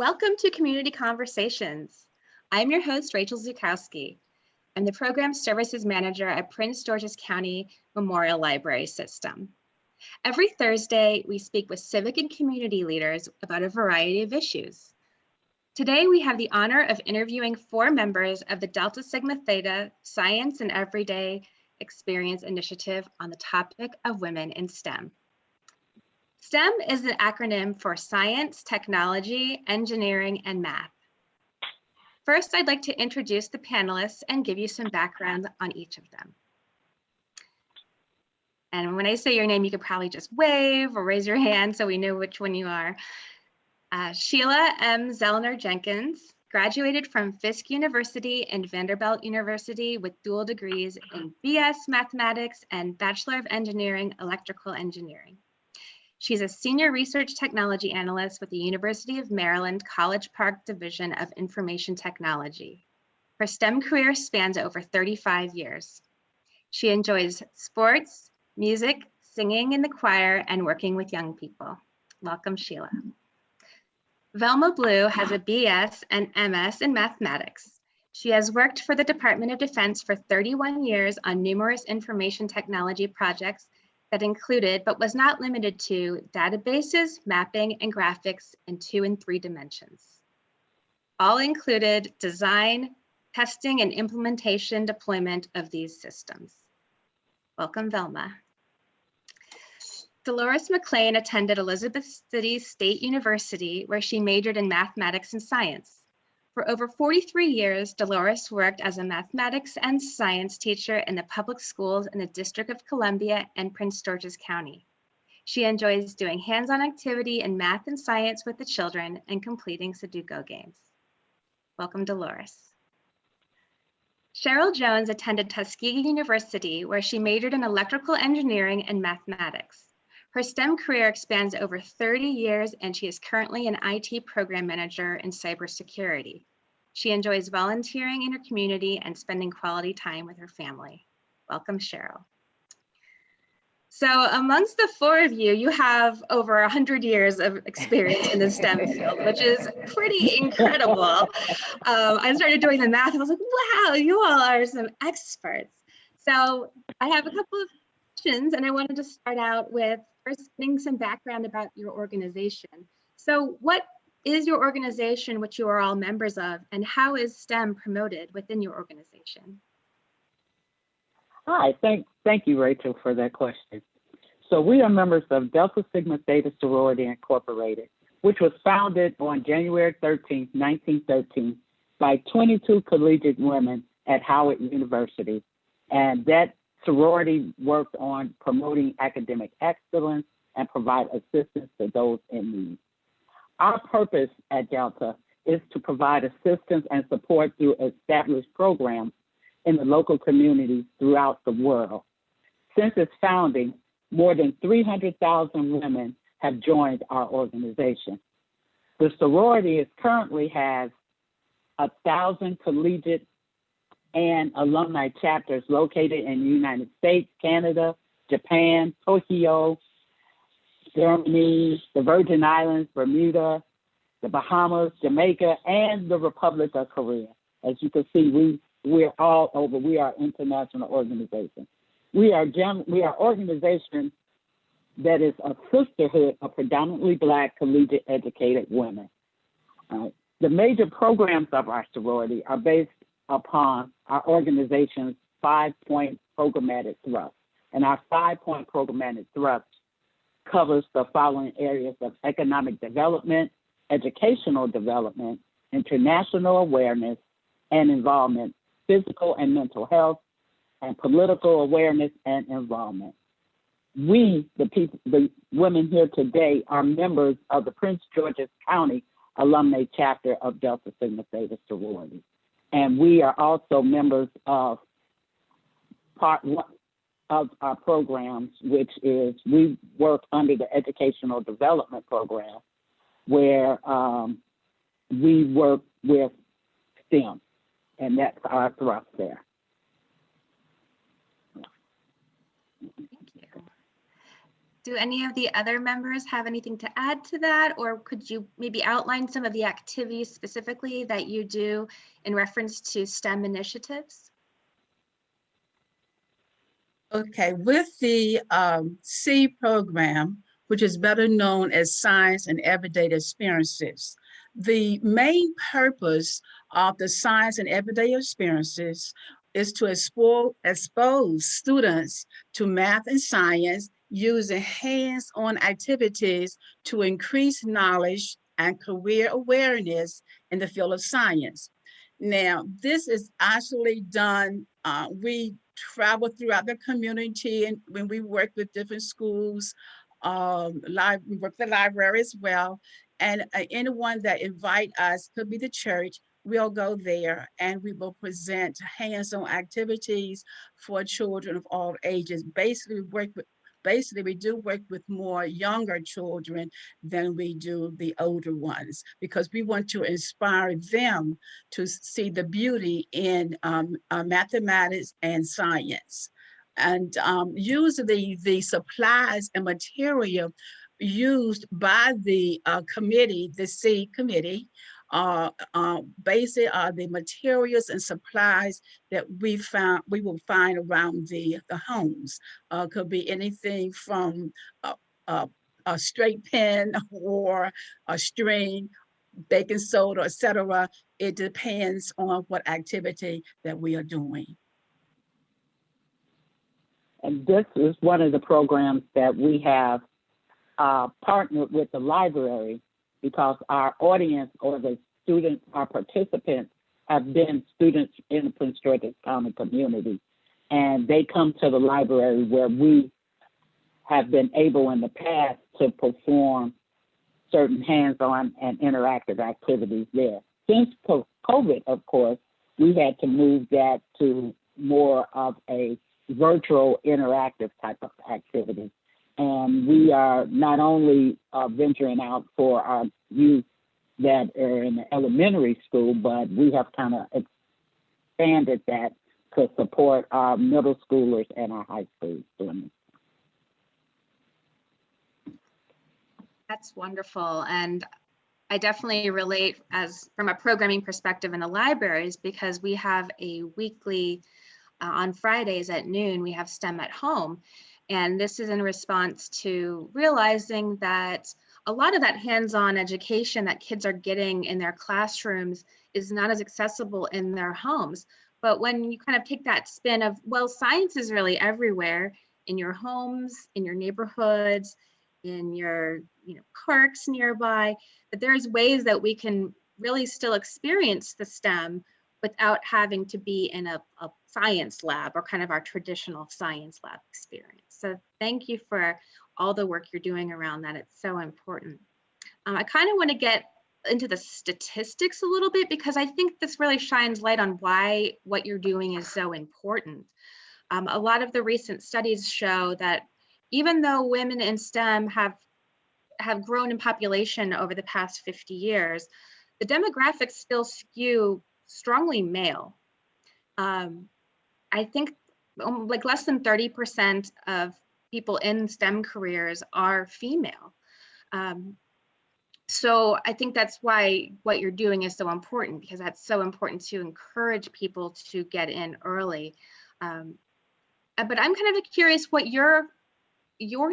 Welcome to Community Conversations. I'm your host, Rachel Zukowski. I'm the Program Services Manager at Prince George's County Memorial Library System. Every Thursday, we speak with civic and community leaders about a variety of issues. Today, we have the honor of interviewing 4 members of the Delta Sigma Theta Science and Everyday Experience Initiative on the topic of women in STEM. STEM is an acronym for Science, Technology, Engineering, and Math. First, I'd like to introduce the panelists and give you some background on each of them. And when I say your name, you could probably just wave or raise your hand so we know which one you are. Sheila M. Zellner Jenkins graduated from Fisk University and Vanderbilt University with dual degrees in BS Mathematics and Bachelor of Engineering, Electrical Engineering. She's a Senior Research Technology Analyst with the University of Maryland College Park Division of Information Technology. Her STEM career spans over 35 years. She enjoys sports, music, singing in the choir, and working with young people. Welcome, Sheila. Velma Blue has a BS and MS in mathematics. She has worked for the Department of Defense for 31 years on numerous information technology projects that included, but was not limited to, databases, mapping, and graphics in 2 and 3 dimensions. All included design, testing, and implementation deployment of these systems. Welcome, Velma. Dolores Mclean attended Elizabeth City State University, where she majored in mathematics and science. For over 43 years, Dolores worked as a mathematics and science teacher in the public schools in the District of Columbia and Prince George's County. She enjoys doing hands-on activity in math and science with the children and completing Sudoku games. Welcome, Dolores. Cheryl Jones attended Tuskegee University, where she majored in electrical engineering and mathematics. Her STEM career expands over 30 years, and she is currently an IT program manager in cybersecurity. She enjoys volunteering in her community and spending quality time with her family. Welcome, Cheryl. So amongst the 4 of you, you have over 100 years of experience in the STEM field, which is pretty incredible. I started doing the math and I was like, wow, you all are some experts. So I have a couple of questions, and I wanted to start out with first getting some background about your organization. So what is your organization, which you are all members of, and how is STEM promoted within your organization? Hi, thank you, Rachel, for that question. So we are members of Delta Sigma Theta Sorority Incorporated, which was founded on January 13, 1913 by 22 collegiate women at Howard University. And that sorority worked on promoting academic excellence and provide assistance to those in need. Our purpose at Delta is to provide assistance and support through established programs in the local communities throughout the world. Since its founding, more than 300,000 women have joined our organization. The sorority currently has 1,000 collegiate and alumni chapters located in the United States, Canada, Japan, Tokyo, Germany, the Virgin Islands, Bermuda, the Bahamas, Jamaica, and the Republic of Korea. As you can see, we're all over. We are an international organization. We are an organization that is a sisterhood of predominantly Black collegiate educated women. The major programs of our sorority are based upon our organization's 5-point programmatic thrust. And our 5-point programmatic thrust covers the following areas of economic development, educational development, international awareness and involvement, physical and mental health, and political awareness and involvement. We, the women here today, are members of the Prince George's County Alumni Chapter of Delta Sigma Theta Sorority. And we are also members of part 1 of our programs, which is we work under the Educational Development Program, where we work with STEM, and that's our thrust there. Thank you. Do any of the other members have anything to add to that? Or could you maybe outline some of the activities specifically that you do in reference to STEM initiatives? Okay, with the C program, which is better known as Science and Everyday Experiences, the main purpose of the Science and Everyday Experiences is to expose students to math and science using hands-on activities to increase knowledge and career awareness in the field of science. Now, this is actually done, we travel throughout the community, and when we work with different schools, we work the library as well, and anyone that invite us, could be the church, we'll go there and we will present hands-on activities for children of all ages. Basically, we do work with more younger children than we do the older ones, because we want to inspire them to see the beauty in mathematics and science. And usually the supplies and material used by the committee, the C committee, basically are the materials and supplies that we will find around the homes. Could be anything from a straight pen or a string, baking soda, etc. It depends on what activity that we are doing. And this is one of the programs that we have partnered with the library, because our audience, or the students, our participants, have been students in the Prince George's County community. And they come to the library where we have been able in the past to perform certain hands-on and interactive activities there. Since COVID, of course, we had to move that to more of a virtual interactive type of activity. And we are not only venturing out for our youth that are in the elementary school, but we have kind of expanded that to support our middle schoolers and our high school students. That's wonderful. And I definitely relate from a programming perspective in the libraries, because we have a weekly, on Fridays at noon, we have STEM at Home. And this is in response to realizing that a lot of that hands-on education that kids are getting in their classrooms is not as accessible in their homes. But when you kind of take that spin of, well, science is really everywhere, in your homes, in your neighborhoods, in your parks nearby, that there's ways that we can really still experience the STEM without having to be in a science lab, or kind of our traditional science lab experience. So thank you for all the work you're doing around that. It's so important. I kind of want to get into the statistics a little bit, because I think this really shines light on why what you're doing is so important. A lot of the recent studies show that even though women in STEM have grown in population over the past 50 years, the demographics still skew strongly male. I think like less than 30% of people in STEM careers are female. So I think that's why what you're doing is so important, because that's so important to encourage people to get in early. But I'm kind of curious what your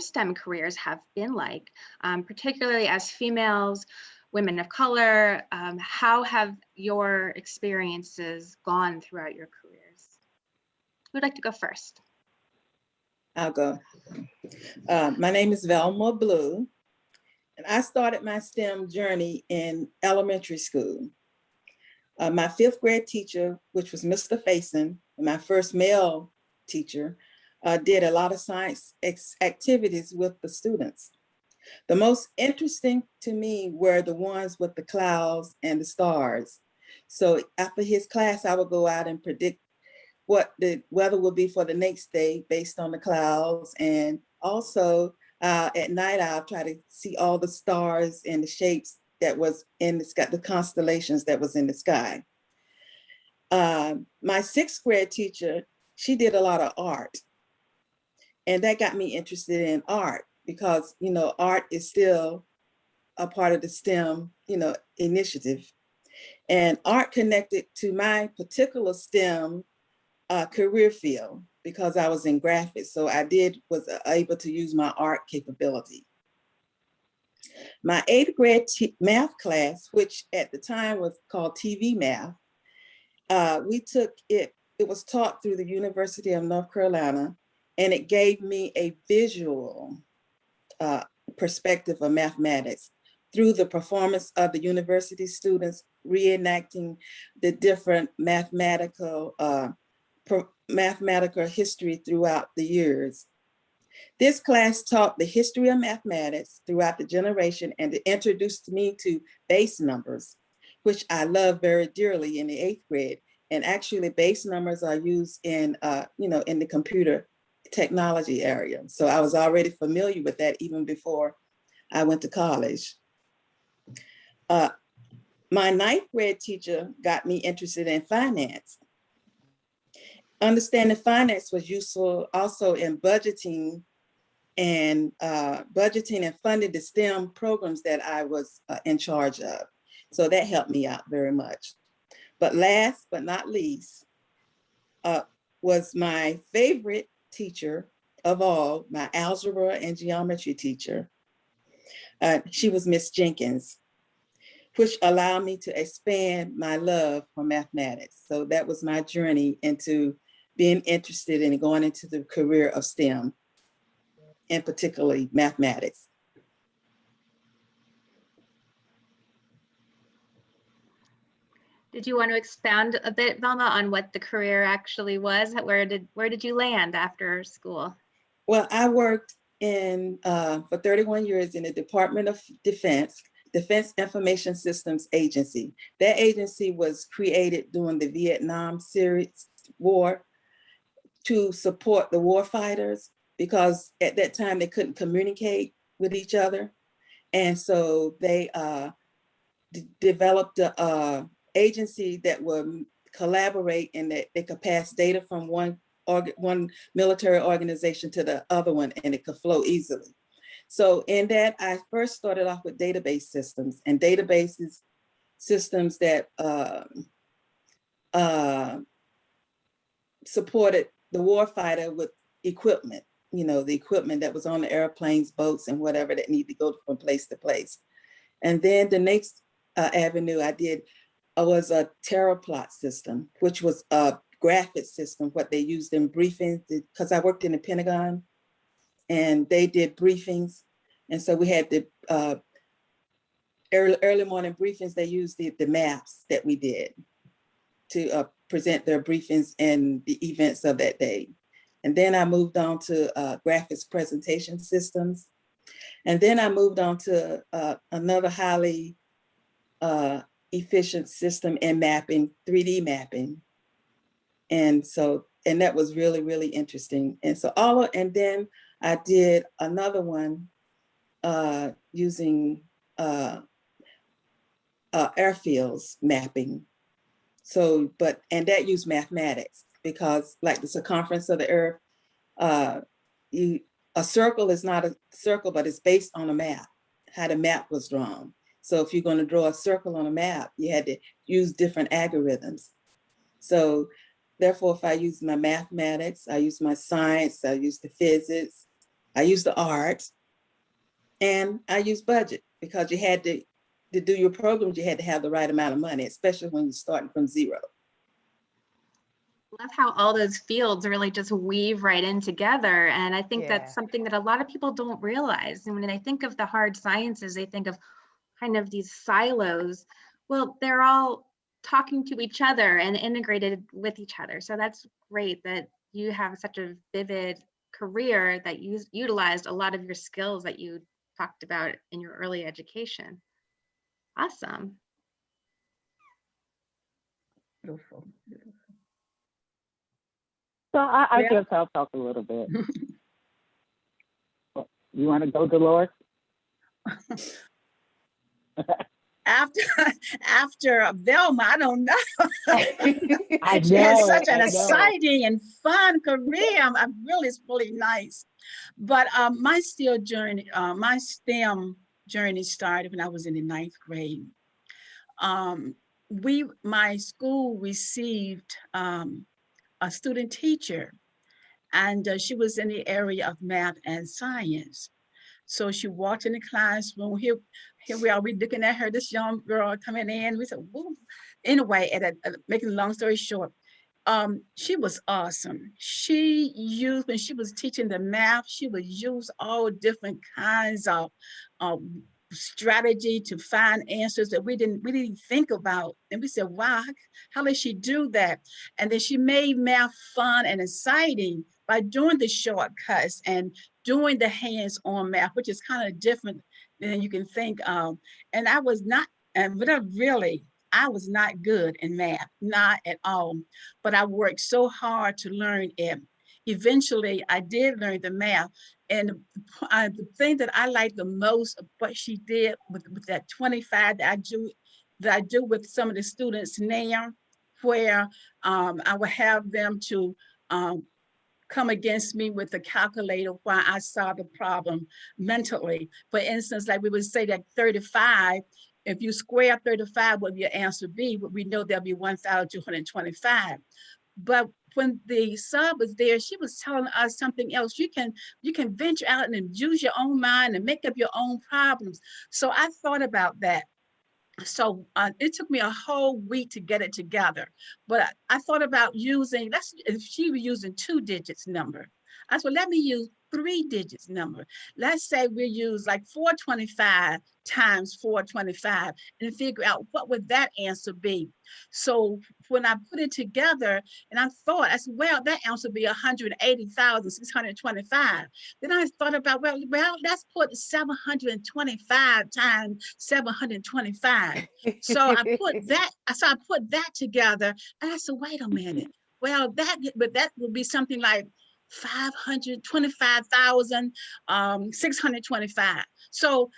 STEM careers have been like, particularly as females, women of color. How have your experiences gone throughout your careers? Who'd like to go first? I'll go. My name is Velma Blue, and I started my STEM journey in elementary school. My fifth grade teacher, which was Mr. Faison, my first male teacher, did a lot of science activities with the students. The most interesting to me were the ones with the clouds and the stars. So after his class, I would go out and predict what the weather will be for the next day based on the clouds. And also at night, I'll try to see all the stars and the shapes that was in the sky, the constellations that was in the sky. My sixth grade teacher, she did a lot of art. And that got me interested in art, because, you know, art is still a part of the STEM, you know, initiative. And art connected to my particular STEM career field because I was in graphics. So I was able to use my art capability. My 8th grade math class, which at the time was called TV math, we took it, it was taught through the University of North Carolina, and it gave me a visual perspective of mathematics through the performance of the university students reenacting the different mathematical history throughout the years. This class taught the history of mathematics throughout the generation and it introduced me to base numbers, which I love very dearly in the 8th grade. And actually base numbers are used in, you know, in the computer technology area. So I was already familiar with that even before I went to college. My 9th grade teacher got me interested in finance. Understanding finance was useful also in budgeting and funding the STEM programs that I was in charge of. So that helped me out very much. But last but not least was my favorite teacher of all, my algebra and geometry teacher. She was Miss Jenkins, which allowed me to expand my love for mathematics. So that was my journey into being interested in going into the career of STEM, and particularly mathematics. Did you want to expound a bit, Velma, on what the career actually was? Where did you land after school? Well, I worked in for 31 years in the Department of Defense Information Systems Agency. That agency was created during the Vietnam War to support the war fighters, because at that time they couldn't communicate with each other. And so they developed a agency that would collaborate and that they could pass data from one military organization to the other one and it could flow easily. So in that, I first started off with database systems and databases systems that supported the warfighter with equipment, you know, the equipment that was on the airplanes, boats, and whatever that need to go from place to place. And then the next avenue I did was a TerraPlot system, which was a graphic system, what they used in briefings, because I worked in the Pentagon and they did briefings. And so we had the early morning briefings, they used the maps that we did to present their briefings and the events of that day. And then I moved on to graphics presentation systems. And then I moved on to another highly efficient system in mapping, 3D mapping. And that was really, really interesting. And so and then I did another one using airfields mapping. So, and that used mathematics because like the circumference of the earth, a circle is not a circle, but it's based on a map, how the map was drawn. So if you're going to draw a circle on a map, you had to use different algorithms. So therefore, if I use my mathematics, I use my science, I use the physics, I use the art, and I use budget, because you had to do your programs, you had to have the right amount of money, especially when you're starting from zero. Love how all those fields really just weave right in together. And I think that's something that a lot of people don't realize. And when they think of the hard sciences, they think of kind of these silos. Well, they're all talking to each other and integrated with each other. So that's great that you have such a vivid career that you utilized a lot of your skills that you talked about in your early education. Awesome. Beautiful, beautiful. So I guess I'll talk a little bit. You want to go, Dolores? after after Velma, I don't know. I She had know, such an I know. exciting and fun career. I'm really, it's really nice. But my STEM journey started when I was in the 9th grade. Um, my school received a student teacher, and she was in the area of math and science. So she walked in the classroom. Here we are. We looking at her, this young girl coming in. We said, "Whoa." Anyway, making a long story short, she was awesome. She used, when she was teaching the math, she would use all different kinds of strategy to find answers that we didn't think about. And we said, wow, how did she do that? And then she made math fun and exciting by doing the shortcuts and doing the hands-on math, which is kind of different than you can think of. And I was not, but I was not good in math, not at all. But I worked so hard to learn it. Eventually, I did learn the math. And the thing that I like the most of what she did with that 25 that I do with some of the students now, where I would have them to come against me with a calculator while I saw the problem mentally. For instance, like we would say that 35, if you square 35, what would your answer be? We know there'll be 1,225. But when the sub was there, she was telling us something else. You can venture out and use your own mind and make up your own problems. So I thought about that. So it took me a whole week to get it together. But I thought about using, if she was using 2 digits number, I said, let me use 3 digits number. Let's say we use like 425 times 425 and figure out what would that answer be. So when I put it together and I said, well, that answer would be 180,625. Then I thought about, well, let's put 725 times 725. So I put that together and I said, wait a minute. Well, that would be something like 525,625. So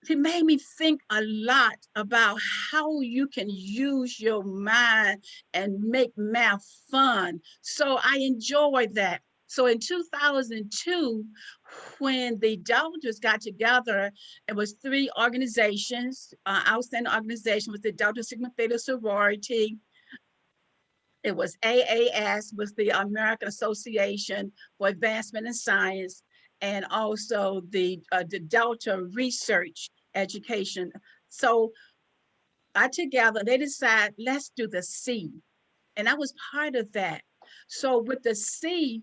it made me think a lot about how you can use your mind and make math fun. So I enjoyed that. So in 2002, when the Deltas got together, it was 3 organizations, outstanding organization was the Delta Sigma Theta Sorority. It was AAS, was the American Association for Advancement in Science, and also the Delta Research Education. So together, they decided, let's do the C. And I was part of that. So with the C,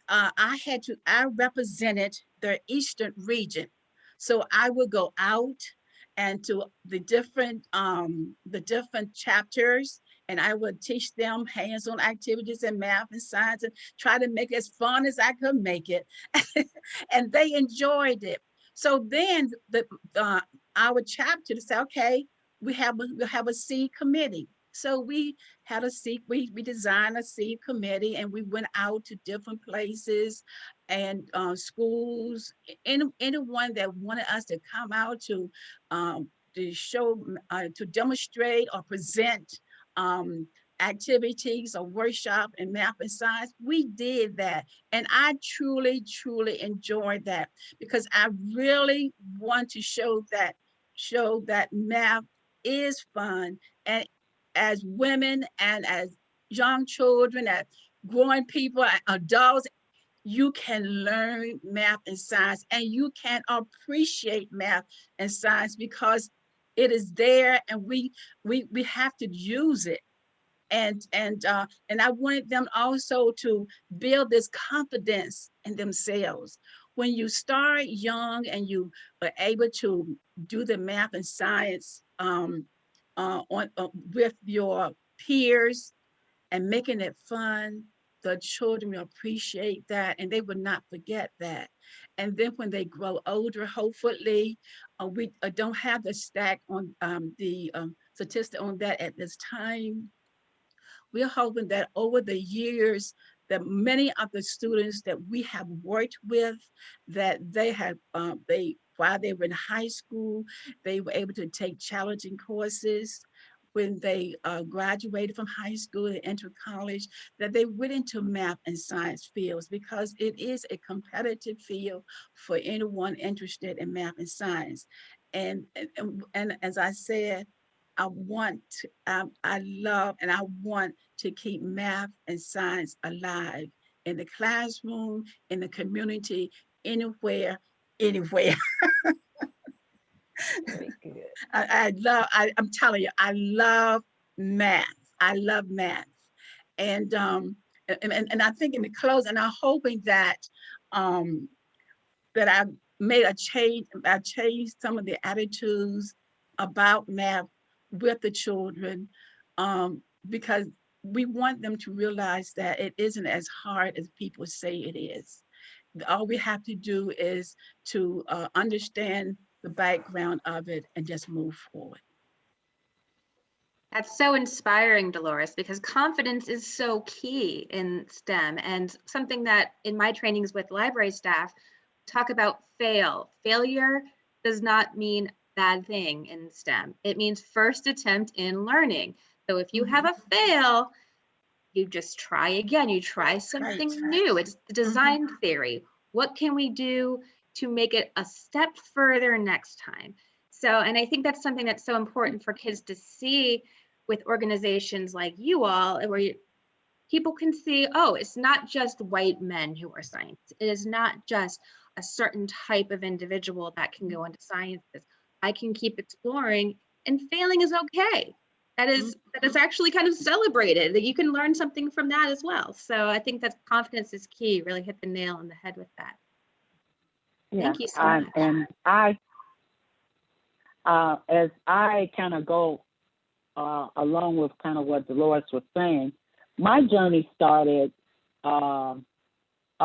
I represented the Eastern region. So I would go out and to the different chapters, and I would teach them hands-on activities in math and science and try to make it as fun as I could make it. And they enjoyed it. So then our chapter to say, okay, we have a C committee. So we had we designed a seed committee, and we went out to different places and schools, anyone that wanted us to come out to show, to demonstrate or present activities or workshop in math and science. We did that. And I truly, truly enjoyed that, because I really want to show that math is fun. And as women and as young children, as growing people, adults, you can learn math and science, and you can appreciate math and science because it is there, and we have to use it. And I wanted them also to build this confidence in themselves. When you start young and you are able to do the math and science with your peers and making it fun, the children will appreciate that, and they will not forget that. And then when they grow older, hopefully, we don't have the stack on the statistic on that at this time. We're hoping that over the years, that many of the students that we have worked with, that they while they were in high school, they were able to take challenging courses. When they graduated from high school and entered college, that they went into math and science fields, because it is a competitive field for anyone interested in math and science. And as I said, I love and I want to keep math and science alive in the classroom, in the community, anywhere, anywhere. Very good. I'm telling you, I love math. I love math. And I think in the close, and I'm hoping that that I made a change, I changed some of the attitudes about math with the children, because we want them to realize that it isn't as hard as people say it is. All we have to do is to understand the background of it and just move forward. That's so inspiring, Dolores, because confidence is so key in STEM, and something that in my trainings with library staff talk about fail. Failure does not mean bad thing in STEM. It means first attempt in learning. So if you have a fail, you just try again. You try something new. It's the design theory. What can we do to make it a step further next time? So, and I think that's something that's so important for kids to see with organizations like you all, where people can see, oh, it's not just white men who are scientists. It is not just a certain type of individual that can go into sciences. I can keep exploring, and failing is okay. That is actually kind of celebrated, that you can learn something from that as well. So I think that confidence is key. Really hit the nail on the head with that. Yeah, thank you so much. And as I kind of go along with kind of what Dolores was saying, my journey started a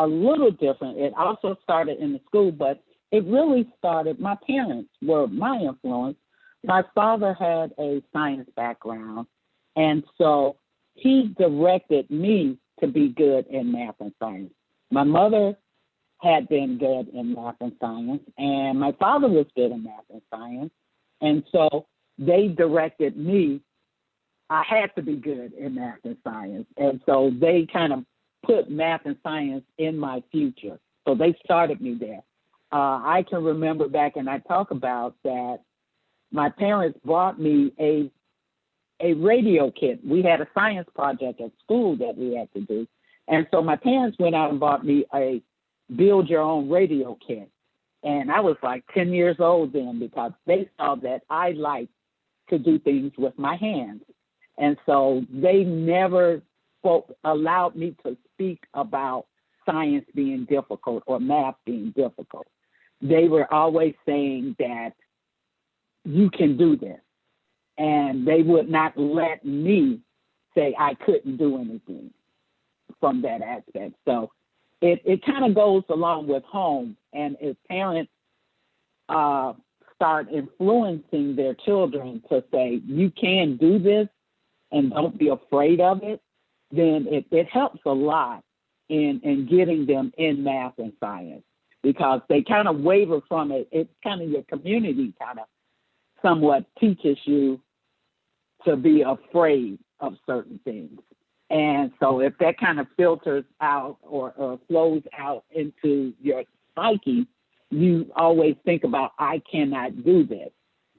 little different. It also started in the school, but it really started, my parents were my influence. My father had a science background, and so he directed me to be good in math and science. My mother had been good in math and science, and my father was good in math and science, and so they directed me. I had to be good in math and science, and so they kind of put math and science in my future. So they started me there. I can remember back, and I talk about that, my parents brought me a radio kit. We had a science project at school that we had to do. And so my parents went out and bought me a build your own radio kit. And I was like 10 years old then, because they saw that I liked to do things with my hands. And so they never allowed me to speak about science being difficult or math being difficult. They were always saying that you can do this. And they would not let me say I couldn't do anything from that aspect. So it kind of goes along with home. And if parents start influencing their children to say, you can do this and don't be afraid of it, then it helps a lot in getting them in math and science, because they kind of waver from it. It's kind of your community kind of somewhat teaches you to be afraid of certain things. And so if that kind of filters out or flows out into your psyche, you always think about, I cannot do this,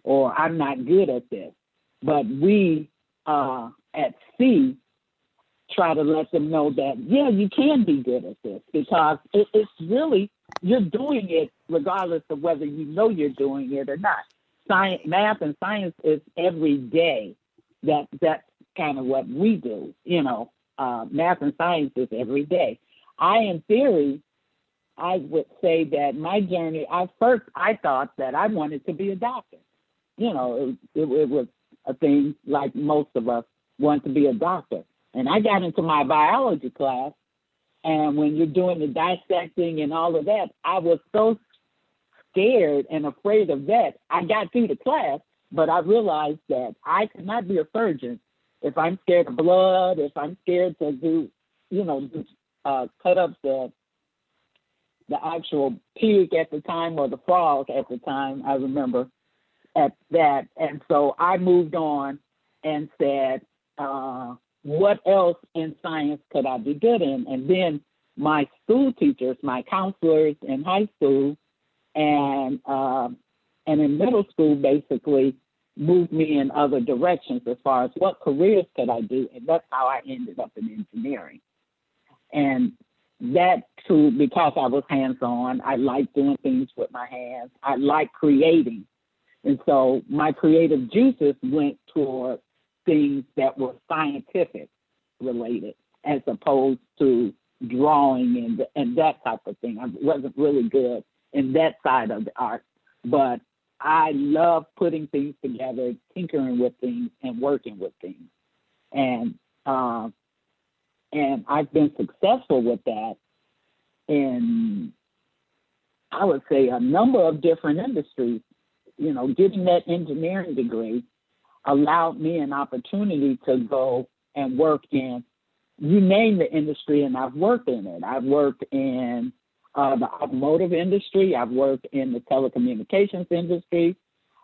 or I'm not good at this. But we at C try to let them know that, yeah, you can be good at this, because it's really, you're doing it regardless of whether you know you're doing it or not. Science, math and science is every day. That's kind of what we do, you know. Math and science is every day. In theory, I would say that my journey, I thought that I wanted to be a doctor. You know, it was a thing like most of us want to be a doctor. And I got into my biology class, and when you're doing the dissecting and all of that, I was so scared and afraid of that. I got through the class, but I realized that I could not be a surgeon if I'm scared of blood, if I'm scared to do, cut up the the actual pig at the time or the frog at the time, I remember at that. And so I moved on and said, what else in science could I be good in? And then my school teachers, my counselors in high school and in middle school basically moved me in other directions as far as what careers could I do. And that's how I ended up in engineering. And that too, because I was hands-on, I like doing things with my hands. I like creating. And so my creative juices went toward things that were scientific related as opposed to drawing and that type of thing. I wasn't really good in that side of the art, but I love putting things together, tinkering with things and working with things. And I've been successful with that in, I would say, a number of different industries. You know, getting that engineering degree allowed me an opportunity to go and work in, you name the industry, and I've worked in it. I've worked in the automotive industry. I've worked in the telecommunications industry.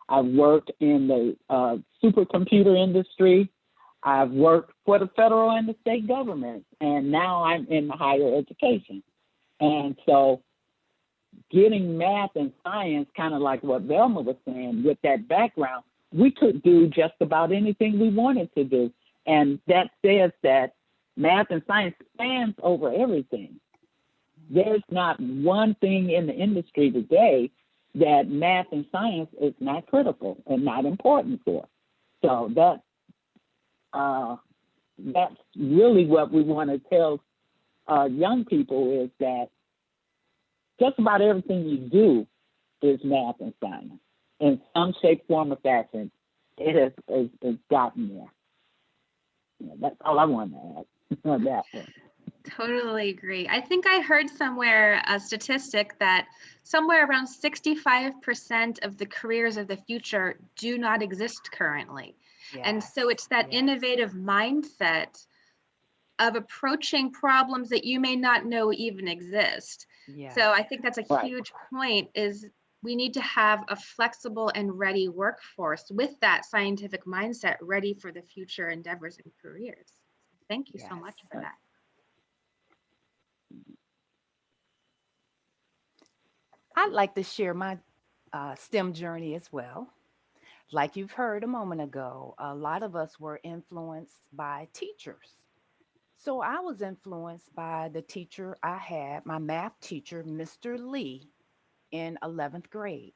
I've worked in the supercomputer industry. I've worked for the federal and the state government, and now I'm in higher education. And so getting math and science, kind of like what Velma was saying, with that background, we could do just about anything we wanted to do. And that says that math and science spans over everything. There's not one thing in the industry today that math and science is not critical and not important for. So that's really what we want to tell young people, is that just about everything you do is math and science. In some shape, form, or fashion, it has gotten there. Yeah, that's all I want to add on that one. Totally agree. I think I heard somewhere a statistic that somewhere around 65% of the careers of the future do not exist currently. Yes. And so it's that innovative mindset of approaching problems that you may not know even exist. Yes. So I think that's a Right. huge point, is we need to have a flexible and ready workforce with that scientific mindset ready for the future endeavors and careers. Thank you so much for that. I'd like to share my STEM journey as well. Like you've heard a moment ago, a lot of us were influenced by teachers. So I was influenced by the teacher I had, my math teacher, Mr. Lee, in 11th grade.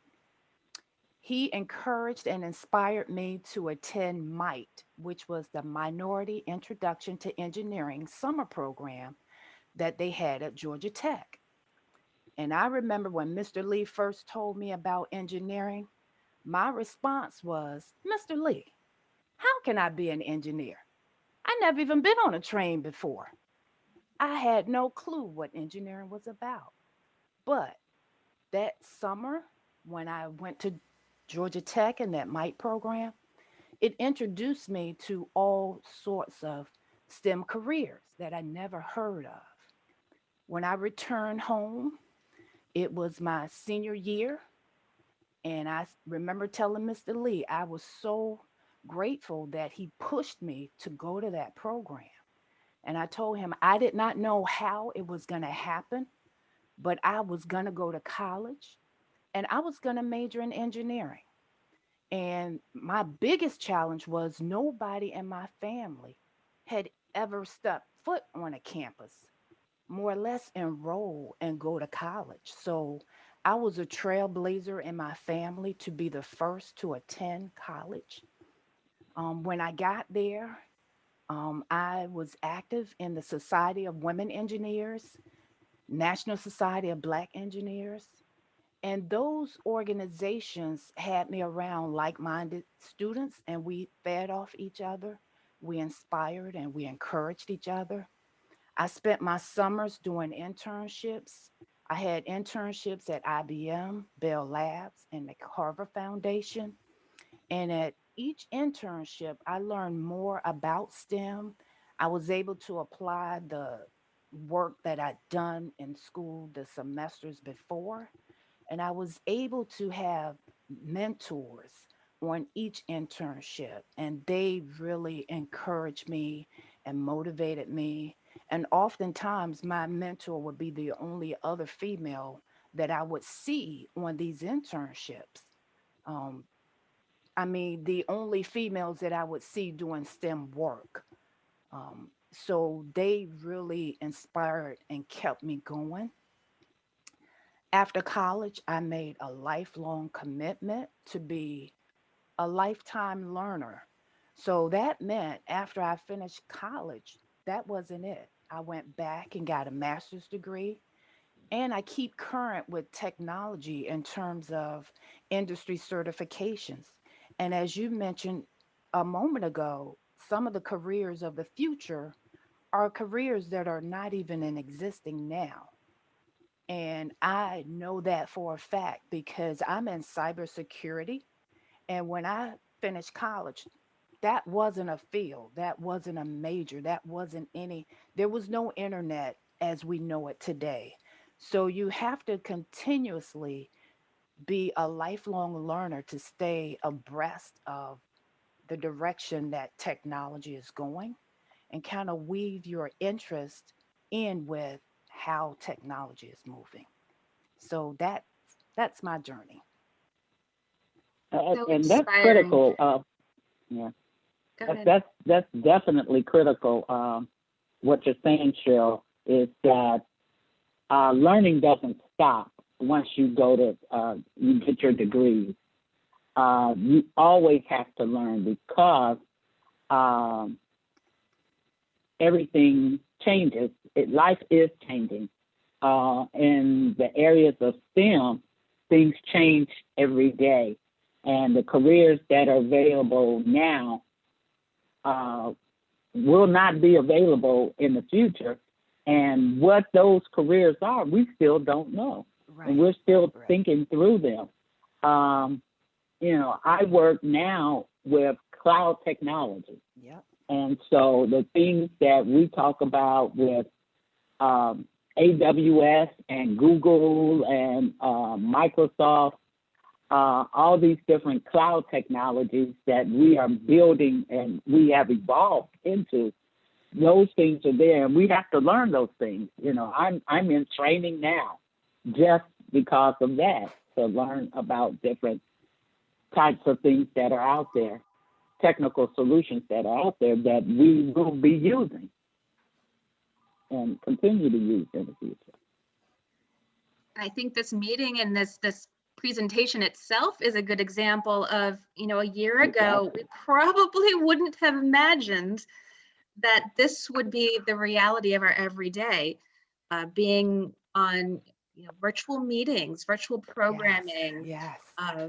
He encouraged and inspired me to attend MITE, which was the Minority Introduction to Engineering summer program that they had at Georgia Tech. And I remember when Mr. Lee first told me about engineering, my response was, Mr. Lee, how can I be an engineer? I never even been on a train before. I had no clue what engineering was about. But that summer, when I went to Georgia Tech and that MITE program, it introduced me to all sorts of STEM careers that I never heard of. When I returned home, it was my senior year, and I remember telling Mr. Lee I was so grateful that he pushed me to go to that program. And I told him I did not know how it was going to happen, but I was going to go to college and I was going to major in engineering. And my biggest challenge was nobody in my family had ever stepped foot on a campus, more or less enroll and go to college. So I was a trailblazer in my family to be the first to attend college. When I got there, I was active in the Society of Women Engineers, National Society of Black Engineers, and those organizations had me around like minded students, and we fed off each other. We inspired and we encouraged each other. I spent my summers doing internships. I had internships at IBM, Bell Labs, and the Carver Foundation. And at each internship, I learned more about STEM. I was able to apply the work that I'd done in school the semesters before. And I was able to have mentors on each internship, and they really encouraged me and motivated me. And oftentimes, my mentor would be the only other female that I would see on these internships. Um, I mean, the only females that I would see doing STEM work. So they really inspired and kept me going. After college, I made a lifelong commitment to be a lifetime learner. So that meant after I finished college, that wasn't it. I went back and got a master's degree, and I keep current with technology in terms of industry certifications. And as you mentioned a moment ago, some of the careers of the future are careers that are not even in existing now. And I know that for a fact because I'm in cybersecurity. And when I finished college, that wasn't a field, that wasn't a major, that wasn't any, there was no internet as we know it today. So you have to continuously be a lifelong learner to stay abreast of the direction that technology is going and kind of weave your interest in with how technology is moving. So that's my journey. So And that's inspiring. critical. Yeah, Go ahead. that's definitely critical. What you're saying, Cheryl, is that learning doesn't stop once you go to you get your degrees. You always have to learn because um, everything changes. Life is changing. In the areas of STEM, things change every day. And the careers that are available now uh, will not be available in the future. And what those careers are, we still don't know. And Right, we're still right. thinking through them. Um, I work now with cloud technology. Yep. And so the things that we talk about with AWS and Google and Microsoft, all these different cloud technologies that we are building and we have evolved into, those things are there, and we have to learn those things. I'm in training now, just because of that, to learn about different types of things that are out there, technical solutions that are out there that we will be using and continue to use in the future. I think this meeting and this presentation itself is a good example of, a year ago, we Exactly. probably wouldn't have imagined that this would be the reality of our everyday, being on, virtual meetings, virtual Yes, programming. yes. Uh,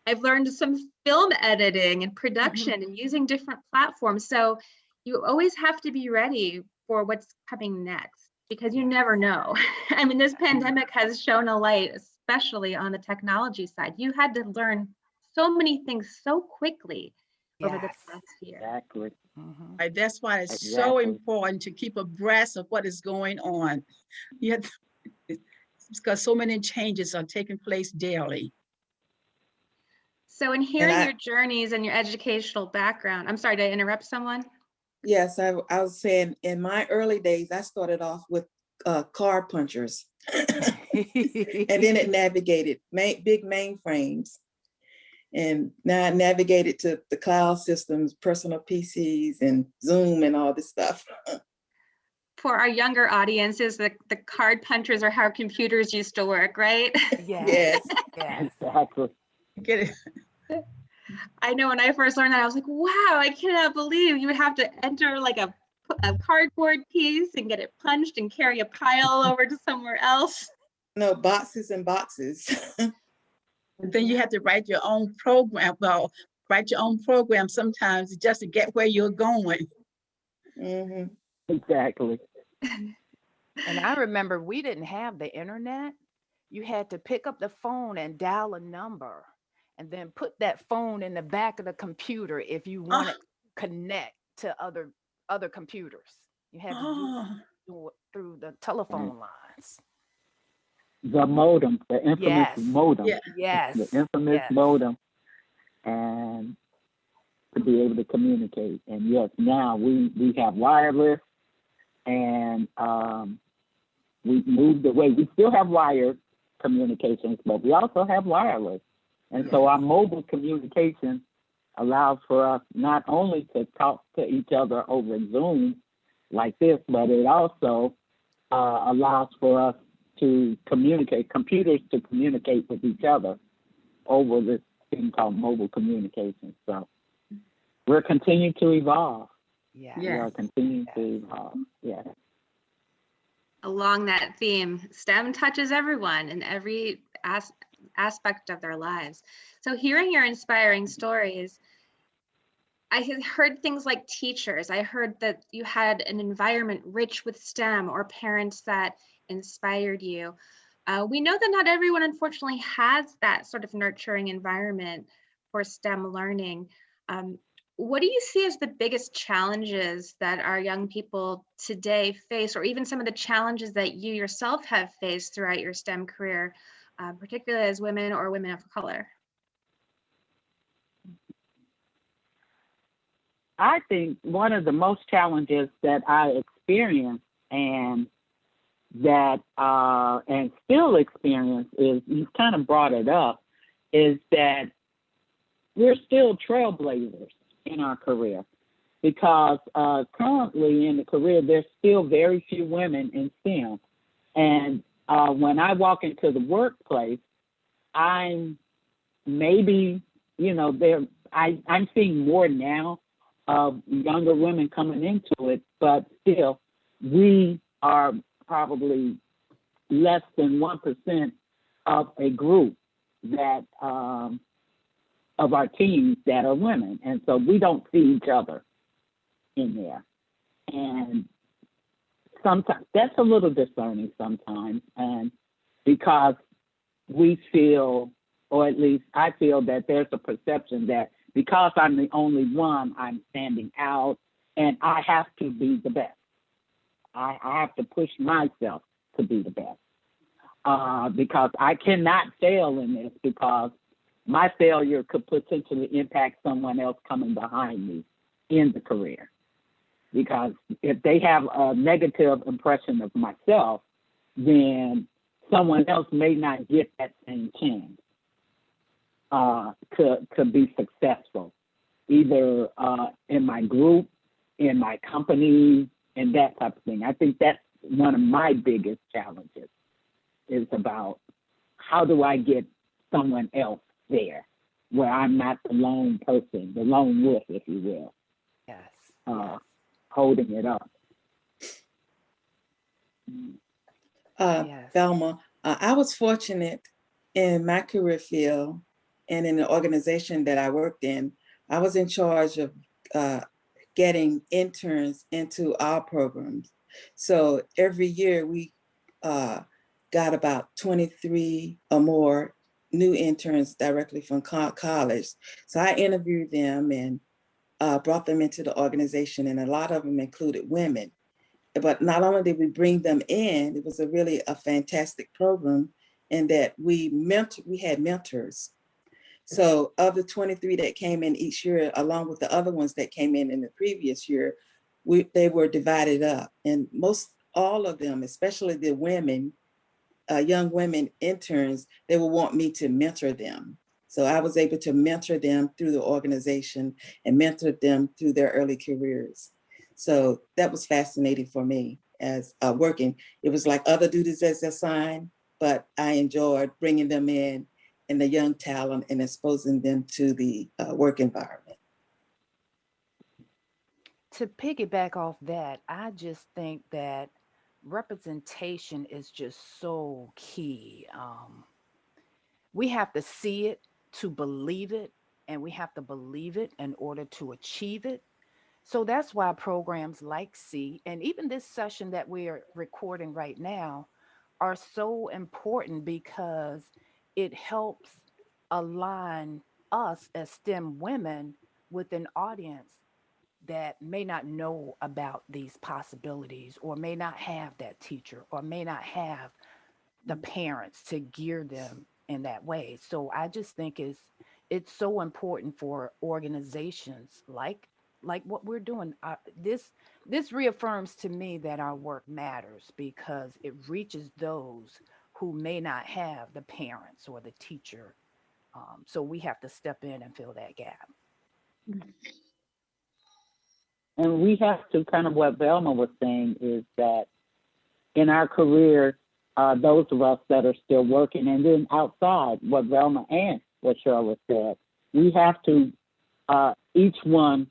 I've learned some film editing and Mhm. production and using different platforms. So you always have to be ready for what's coming next because you Yes, never know. I mean, this yes. pandemic has shown a light, especially on the technology side. You had to learn so many things so quickly over the Yes. past year. Exactly. Hmm. Right, that's why it's so Exactly. important to keep abreast of what is going on. You have because so many changes are taking place daily. So in And hearing your journeys and your educational background, I'm sorry, did I interrupt someone? yes, I was saying in my early days, I started off with card punchers. And then it navigated big mainframes. And now I navigated to the cloud systems, personal PCs, and Zoom and all this stuff. For our younger audiences, the card punchers are how computers used to work, right? Yes, Yes. yes. Exactly. Get it? I know when I first learned that, I was like, wow, I cannot believe you would have to enter like a cardboard piece and get it punched and carry a pile over to somewhere else. No, boxes and boxes. And then you have to write your own program. Well, write your own program sometimes just to get where you're going. Hmm. Exactly. And I remember we didn't have the internet. You had to pick up the phone and dial a number and then put that phone in the back of the computer if you Oh, wanted to connect to other computers. You had to do oh, that. through the telephone lines. The modem, the infamous Yes, modem, Yeah. yes, the infamous yes, modem, and to be able to communicate. And yes, now we have wireless, and we moved away. We still have wired communications, but we also have wireless. And so our mobile communication allows for us not only to talk to each other over Zoom like this, but it also allows for us to communicate, computers to communicate with each other over this thing called mobile communication. So we're continuing to evolve. yes. We are continuing to evolve. Yes. Along that theme, STEM touches everyone in every aspect of their lives. So hearing your inspiring stories, I had heard things like teachers. I heard that you had an environment rich with STEM or parents that inspired you. We know that not everyone, unfortunately, has that sort of nurturing environment for STEM learning. What do you see as the biggest challenges that our young people today face, or even some of the challenges that you yourself have faced throughout your STEM career, particularly as women or women of color? I think one of the most challenges that I experienced and that and still experience is, you've kind of brought it up, is that we're still trailblazers in our career, because currently in the career there's still very few women in STEM. And when I walk into the workplace, I'm maybe, I'm seeing more now of younger women coming into it, but still we are probably less than 1% of a group that of our teams that are women. And so we don't see each other in there. And sometimes that's a little discerning sometimes, and because we feel, or at least I feel, that there's a perception that because I'm the only one, I'm standing out and I have to be the best. I have to push myself to be the best, because I cannot fail in this, because my failure could potentially impact someone else coming behind me in the career. Because if they have a negative impression of myself, then someone else may not get that same chance to be successful, either in my group, in my company, and that type of thing. I think that's one of my biggest challenges, is about how do I get someone else there where I'm not the lone person, the lone wolf, if you will, Yes. holding it up. Yes. Velma, I was fortunate in my career field and in the organization that I worked in. I was in charge of getting interns into our programs. So every year we got about 23 or more new interns directly from college. So I interviewed them and brought them into the organization, and a lot of them included women. But not only did we bring them in, it was really a fantastic program in that we had mentors. So of the 23 that came in each year, along with the other ones that came in the previous year, they were divided up. And all of them, especially the women, young women interns, they would want me to mentor them. So I was able to mentor them through the organization and mentor them through their early careers. So that was fascinating for me as working. It was like other duties as assigned, but I enjoyed bringing them in and the young talent and exposing them to the work environment. To piggyback off that, I just think that representation is just so key. We have to see it to believe it, and we have to believe it in order to achieve it. So that's why programs like C, and even this session that we're recording right now, are so important, because it helps align us as STEM women with an audience that may not know about these possibilities, or may not have that teacher, or may not have the parents to gear them in that way. So I just think it's so important for organizations like what we're doing. This reaffirms to me that our work matters, because it reaches those who may not have the parents or the teacher. So we have to step in and fill that gap. And we have to, kind of what Velma was saying, is that in our career, those of us that are still working, and then outside, what Velma and what Cheryl said, we have to each one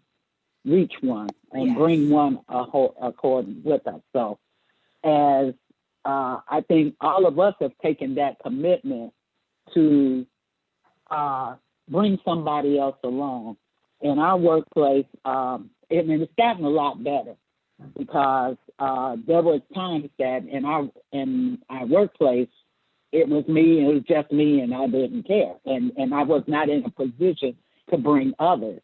reach one and Yes. bring one accord with us. So as I think all of us have taken that commitment to bring somebody else along. In our workplace, and it's gotten a lot better, because there were times that in our workplace, it was just me, and I didn't care. And I was not in a position to bring others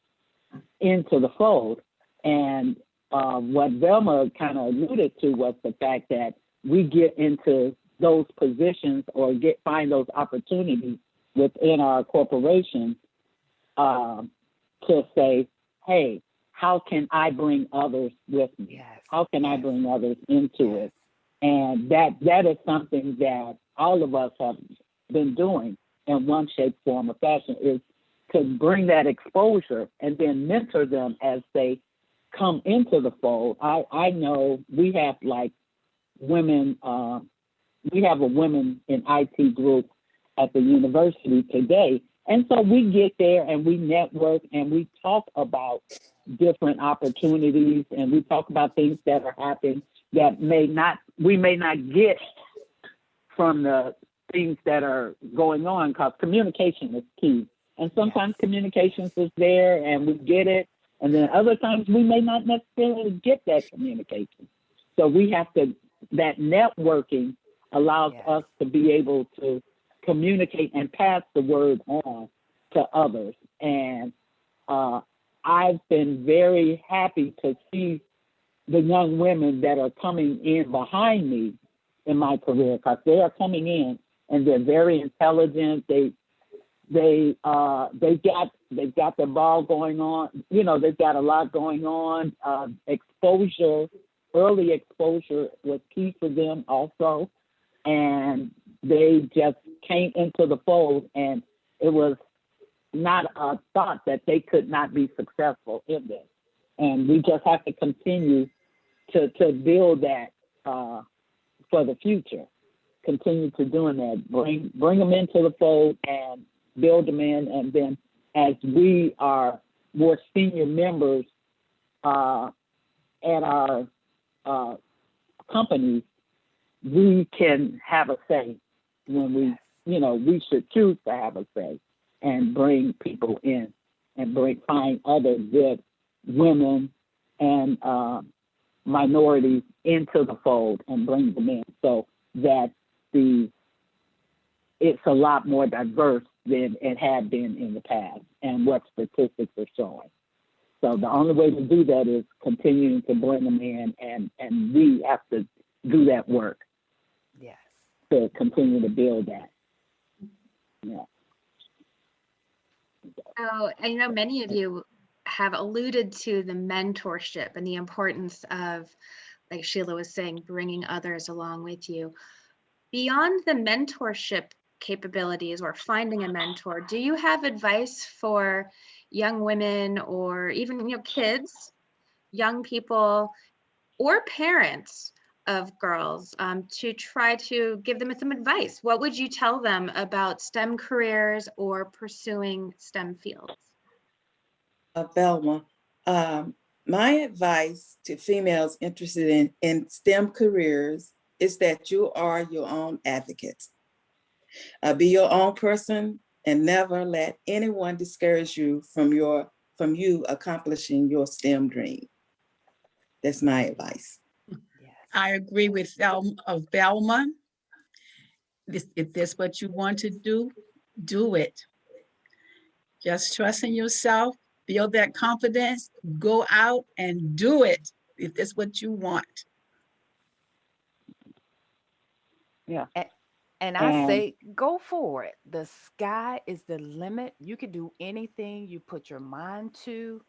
into the fold. And what Velma kind of alluded to was the fact that we get into those positions or find those opportunities within our corporation to say, hey, how can I bring others with me? Yes. How can I Yes. bring others into Yes. it? And that is something that all of us have been doing in one shape, form, or fashion, is to bring that exposure and then mentor them as they come into the fold. I know we have like women, we have a women in IT group at the university today. And so we get there and we network and we talk about different opportunities, and we talk about things that are happening that we may not get from the things that are going on, because communication is key. And sometimes communications is there and we get it, and then other times we may not necessarily get that communication. So we have to, that networking allows us to be able to communicate and pass the word on to others. And I've been very happy to see the young women that are coming in behind me in my career, because they are coming in and they're very intelligent. They've got their ball going on. You know, they've got a lot going on. Early exposure was key for them also. And they just came into the fold, and it was not a thought that they could not be successful in this. And we just have to continue to build that for the future. Continue to doing that. Bring them into the fold and build them in. And then as we are more senior members at our companies, we can have a say when we should choose to have a say and bring people in and find other good women and minorities into the fold and bring them in, so that it's a lot more diverse than it had been in the past and what statistics are showing. So the only way to do that is continuing to bring them in, and we have to do that work. Yes. To continue to build that. Yeah. So I know many of you have alluded to the mentorship and the importance of, like Sheila was saying, bringing others along with you. Beyond the mentorship capabilities or finding a mentor, do you have advice for young women or even kids, young people, or parents of girls to try to give them some advice? What would you tell them about STEM careers or pursuing STEM fields? Velma, my advice to females interested in STEM careers is that you are your own advocate. Be your own person and never let anyone discourage you from you accomplishing your STEM dream. That's my advice. I agree with Velma. If that's what you want to do, do it. Just trust in yourself feel that confidence, go out and do it if that's what you want. Yeah. And I say, go for it. The sky is the limit. You can do anything you put your mind to.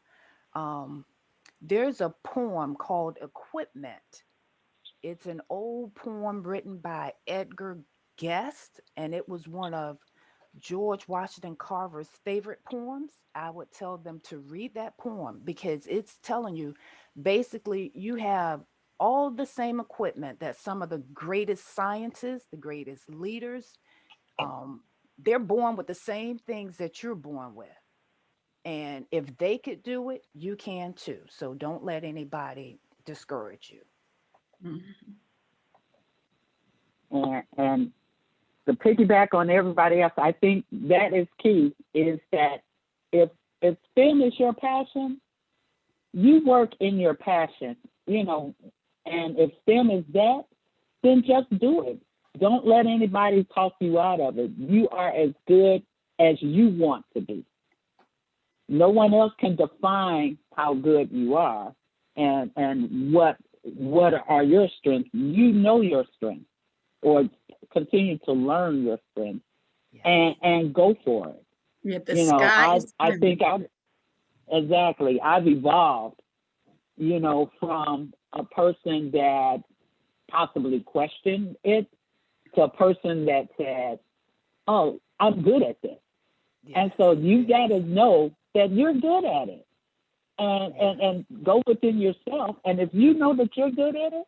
There's a poem called Equipment. It's an old poem written by Edgar Guest, and it was one of George Washington Carver's favorite poems. I would tell them to read that poem because it's telling you basically you have all the same equipment that some of the greatest scientists, the greatest leaders, they're born with the same things that you're born with. And if they could do it, you can too. So don't let anybody discourage you. And to piggyback on everybody else, I think that is key, is that if STEM is your passion, you work in your passion, you know, and if STEM is that, then just do it. Don't let anybody talk you out of it. You are as good as you want to be. No one else can define how good you are and what are your strengths. You know your strengths, or continue to learn your strengths, and go for it. Yeah, the you know, sky is I the think limit. I've evolved, you know, from a person that possibly questioned it to a person that said, oh, I'm good at this. And so you got to know that you're good at it, and go within yourself. And if you know that you're good at it,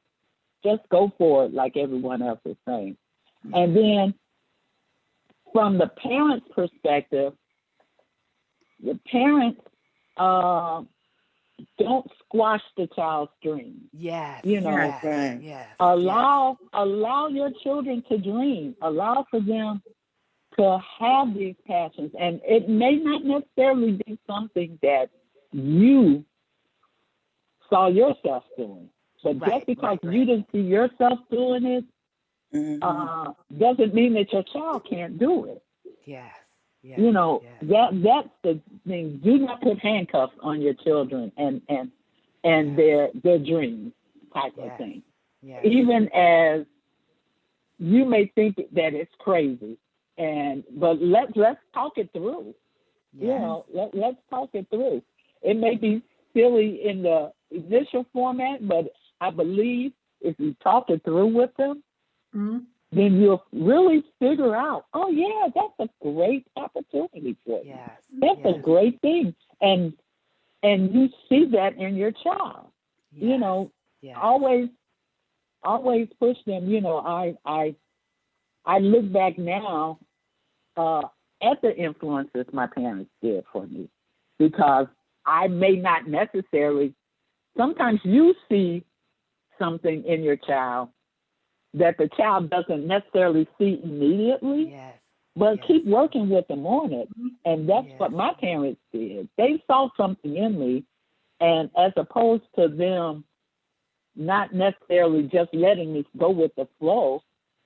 just go for it, like everyone else is saying. And then from the parent's perspective, the parents don't squash the child's dreams. Yes. You know, Yes. Right. Yes. allow your children to dream. Allow for them to have these passions. And it may not necessarily be something that you saw yourself doing. But just because you didn't see yourself doing it, doesn't mean that your child can't do it. Yes. Yes. You know, yes. that's the thing. Do not put handcuffs on your children and their dreams type of thing. Yes. Even as you may think that it's crazy, but let's talk it through. Yes. You know, let's talk it through. It may be silly in the initial format, but I believe if you talk it through with them, then you'll really figure out, oh yeah, that's a great opportunity for you. Yes. That's a great thing. And you see that in your child. Yes. You know, always push them. You know, I look back now at the influences my parents did for me, because I may not necessarily, sometimes you see something in your child that the child doesn't necessarily see immediately, but keep working with them on it. And that's what my parents did. They saw something in me, and as opposed to them not necessarily just letting me go with the flow,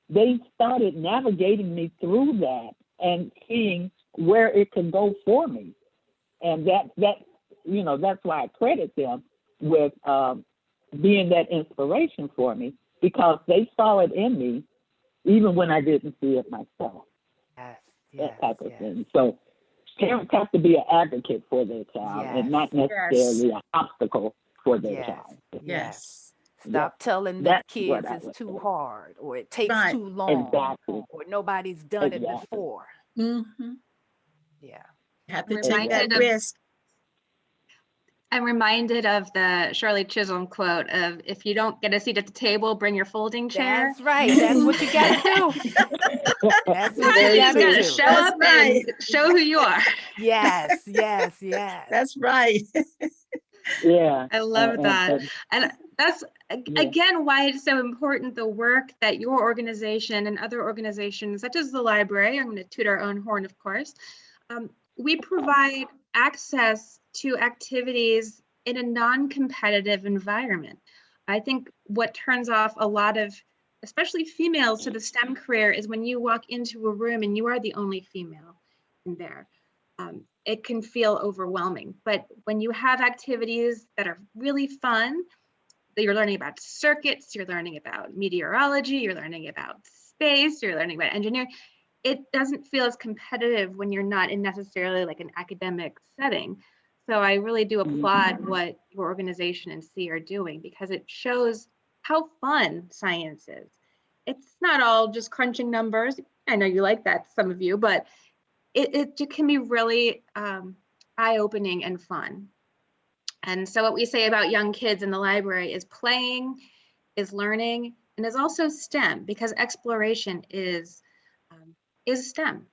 they started navigating me through that and seeing where it could go for me. And that you know, that's why I credit them with being that inspiration for me, because they saw it in me even when I didn't see it myself. That type of thing. So parents have to be an advocate for their child and not necessarily an obstacle for their child. Stop telling the kids it's too hard, or it takes too long, or nobody's done it before. Yeah. Have to take that risk. I'm reminded of the Shirley Chisholm quote of, if you don't get a seat at the table, bring your folding chair. That's right. That's what you got to do. That's what you got to do. Show up and show who you are. Yes. That's right. Yeah. I love that. And that's, again, why it's so important, the work that your organization and other organizations, such as the library, I'm going to toot our own horn, of course, we provide access to activities in a non-competitive environment. I think what turns off a lot of, especially females, to the STEM career is when you walk into a room and you are the only female in there. it can feel overwhelming. But when you have activities that are really fun, that you're learning about circuits, you're learning about meteorology, you're learning about space, you're learning about engineering, it doesn't feel as competitive when you're not in necessarily like an academic setting. So I really do applaud what your organization and C are doing, because it shows how fun science is. It's not all just crunching numbers. I know you like that, some of you, but it can be really eye-opening and fun. And so what we say about young kids in the library is playing, is learning, and is also STEM, because exploration is STEM.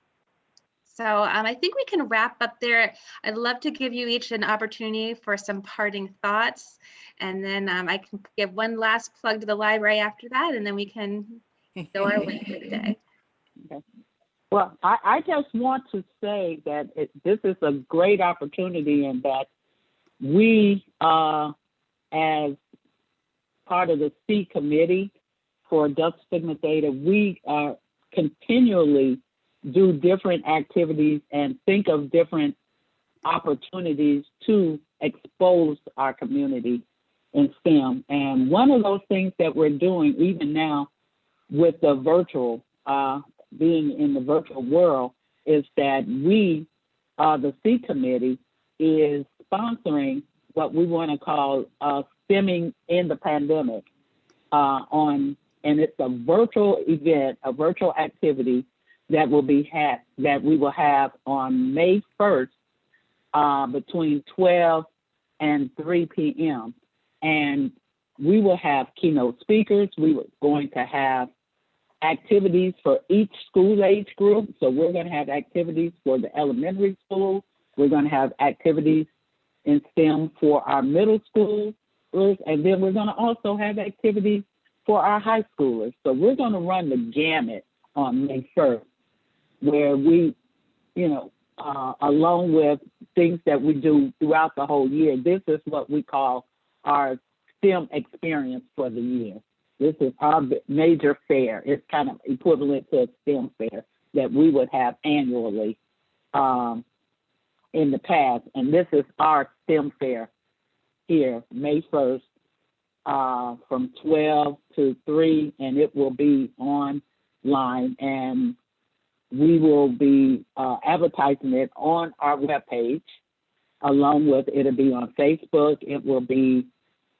So I think we can wrap up there. I'd love to give you each an opportunity for some parting thoughts. And then I can give one last plug to the library after that, and then we can go our way for the day. Okay. Well, I just want to say that this is a great opportunity, and that we, as part of the C committee for Adult Stigma Data, we continually do different activities and think of different opportunities to expose our community in STEM. And one of those things that we're doing even now with the virtual, being in the virtual world, is that we, the C committee, is sponsoring what we want to call STEMming in the pandemic and it's a virtual event, a virtual activity that we will have on May 1st between 12 and 3 p.m. And we will have keynote speakers. We were going to have activities for each school age group. So we're going to have activities for the elementary school. We're going to have activities in STEM for our middle schoolers. And then we're going to also have activities for our high schoolers. So we're going to run the gamut on May 1st, where we, along with things that we do throughout the whole year, this is what we call our STEM experience for the year. This is our major fair. It's kind of equivalent to a STEM fair that we would have annually in the past. And this is our STEM fair here, May 1st, from 12 to 3, and it will be online. And we will be advertising it on our webpage, along with it'll be on Facebook, it will be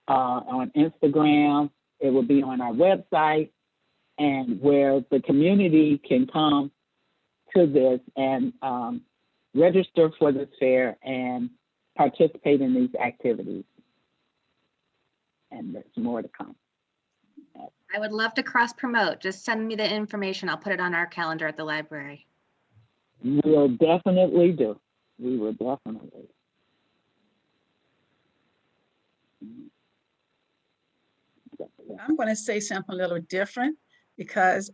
on Instagram, it will be on our website, and where the community can come to this and register for this fair and participate in these activities. And there's more to come. I would love to cross promote. Just send me the information. I'll put it on our calendar at the library. We'll definitely do. We will definitely. I'm going to say something a little different, because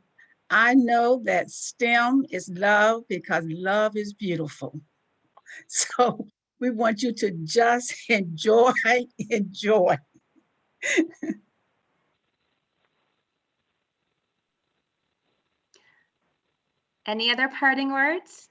I know that STEM is love, because love is beautiful. So we want you to just enjoy. Any other parting words?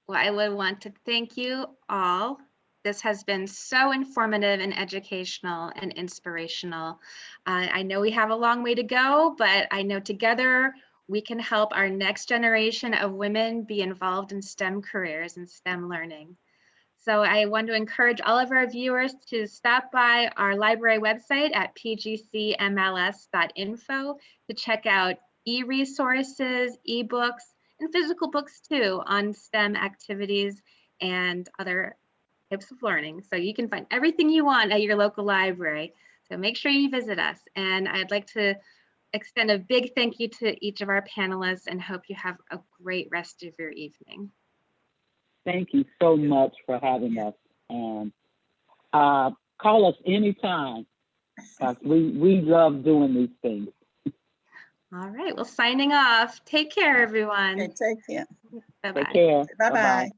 Well, I would want to thank you all. This has been so informative and educational and inspirational. I know we have a long way to go, but I know together we can help our next generation of women be involved in STEM careers and STEM learning. So I want to encourage all of our viewers to stop by our library website at pgcmls.info to check out e-resources, e-books, and physical books too on STEM activities and other types of learning. So you can find everything you want at your local library. So make sure you visit us. And I'd like to extend a big thank you to each of our panelists and hope you have a great rest of your evening. Thank you so much for having us. And call us anytime, because we love doing these things. All right, well, signing off. Take care, everyone. Okay, take care. Bye-bye. Take care. Bye-bye.